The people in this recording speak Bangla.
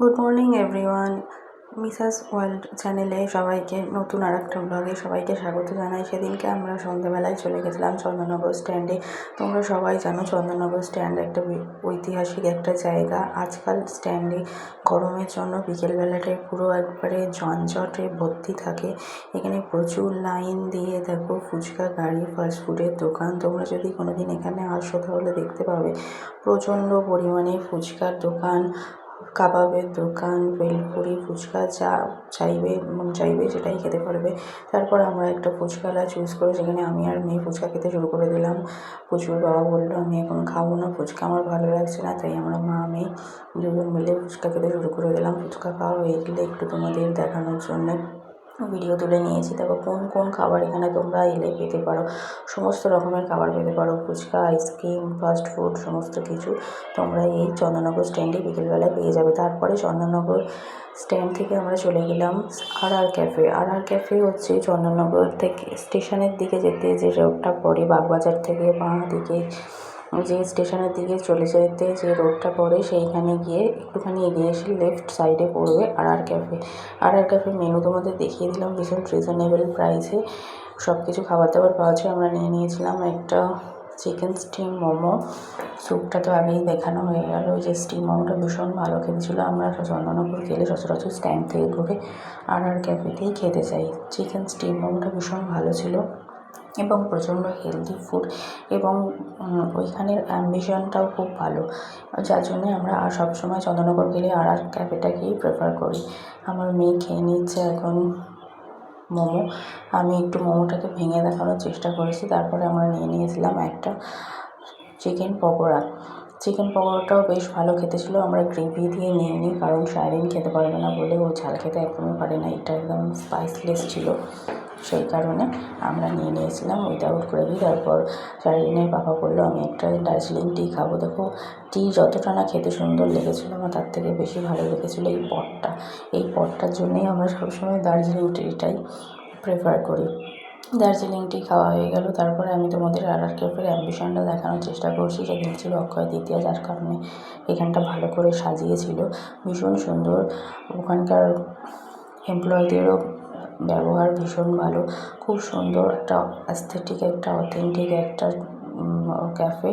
Good morning everyone. Mrs world চ্যানেলে সবাইকে নতুন আর একটা ব্লগে সবাইকে স্বাগত জানাই। সেদিনকে আমরা সন্ধ্যাবেলায় চলে গেছিলাম চন্দননগর স্ট্যান্ডে। তোমরা সবাই জানো চন্দননগর স্ট্যান্ড একটা ঐতিহাসিক একটা জায়গা। আজকাল স্ট্যান্ডে গরমের জন্য বিকেলবেলাটায় পুরো একবারে যানজটে ভর্তি থাকে। এখানে প্রচুর লাইন দিয়ে দেখো ফুচকা গাড়ি, ফাস্টফুডের দোকান। তোমরা যদি কোনোদিন এখানে আসো তাহলে দেখতে পাবে প্রচণ্ড পরিমাণে ফুচকার দোকান, কাবাবের দোকান, ভেলপুরি, ফুচকা যা চাইবে সেটাই খেতে পারবে। তারপর আমরা একটা ফুচকাওয়ালা চুজ করে সেখানে আমি আর মেয়ে ফুচকা খেতে শুরু করে দিলাম। প্রচুর বাবা বললো আমি এখন খাবো না, ফুচকা আমার ভালো লাগছে না। তাই আমরা মা মেয়ে দুজন মিলে ফুচকা খেতে শুরু করে দিলাম। ফুচকা খাওয়া হয়ে গেলে একটু তোমাদের দেখানোর জন্য ভিডিও তুলে নিয়েছি। দেখো কোন কোন খাবার এখানে তোমরা এলে পেতে পারো। সমস্ত রকমের খাবার পেতে পারো, ফুচকা, আইসক্রিম, ফাস্ট ফুড, সমস্ত কিছু তোমরা এই চন্দননগর স্ট্যান্ডে বিকেলবেলায় পেয়ে যাবে। তারপরে চন্দননগর স্ট্যান্ড থেকে আমরা চলে গেলাম ক্যাফে। ক্যাফে হচ্ছে চন্দননগর থেকে স্টেশনের দিকে যেতে যে রোডটা পড়ে, বাগবাজার থেকে বাঁ দিকে যে স্টেশনের দিকে চলে যেতে যে রোডটা পড়ে সেইখানে গিয়ে একটুখানি এগিয়ে এসে লেফট সাইডে পড়বে ক্যাফে। ক্যাফে মেনু তোমাদের দেখিয়ে দিলাম, ভীষণ রিজনেবল প্রাইসে সব কিছু খাবার দাবার পাওয়া যায়। আমরা নিয়েছিলাম একটা চিকেন স্টিম মোমো। স্যুপটা তো আগেই দেখানো হয়ে গেল। যে স্টিম মোমোটা ভীষণ ভালো খেতে ছিল। আমরা চন্দননগর গেলে সচরাচর স্ট্যান্ড থেকে ঘুরে ক্যাফেতেই খেতে চাই। চিকেন স্টিম মোমোটা ভীষণ ভালো ছিল এবং প্রচণ্ড হেলদি ফুড, এবং ওইখানের অ্যাম্বিশনটাও খুব ভালো, যার জন্যে আমরা সবসময় চন্দননগর গেলে ক্যাফেটাকেই প্রেফার করি। আমার মেয়ে খেয়ে নিচ্ছে এখন মোমো। আমি একটু মোমোটাকে ভেঙে দেখানোর চেষ্টা করেছি। তারপরে আমরা নিয়েছিলাম একটা চিকেন পকোড়া। চিকেন পকোড়াটাও বেশ ভালো খেতে ছিল। আমরা গ্রেভি দিয়ে নিই, কারণ সায়রিন খেতে পারবে না বলে, ও ঝাল খেতে একদমই পারে না। এটা একদম স্পাইসলেস ছিল, সেই কারণে আমরা নিয়েছিলাম উইদাউট গ্রেভি। তারপর সায়রিনের বাবা বললো আমি একটা দার্জিলিং টি খাবো। দেখো টি যতটা না খেতে সুন্দর লেগেছিলো, আমার তার থেকে বেশি ভালো লেগেছিলো এই পটটার জন্যেই আমরা সবসময় দার্জিলিং টিটাই প্রেফার করি। দার্জিলিং টি খাওয়া হয়ে গেল। তারপরে আমি তোমাদের ক্যাফের অ্যাম্বিশনটা দেখানোর চেষ্টা করছি। সেদিন ছিল অক্ষয় তৃতীয়া, যার কারণে এখানটা ভালো করে সাজিয়েছিল, ভীষণ সুন্দর। ওখানকার এমপ্লয়ীদেরও ব্যবহার ভীষণ ভালো, খুব সুন্দর একটা অ্যাস্থেটিক, একটা অথেন্টিক একটা ক্যাফে।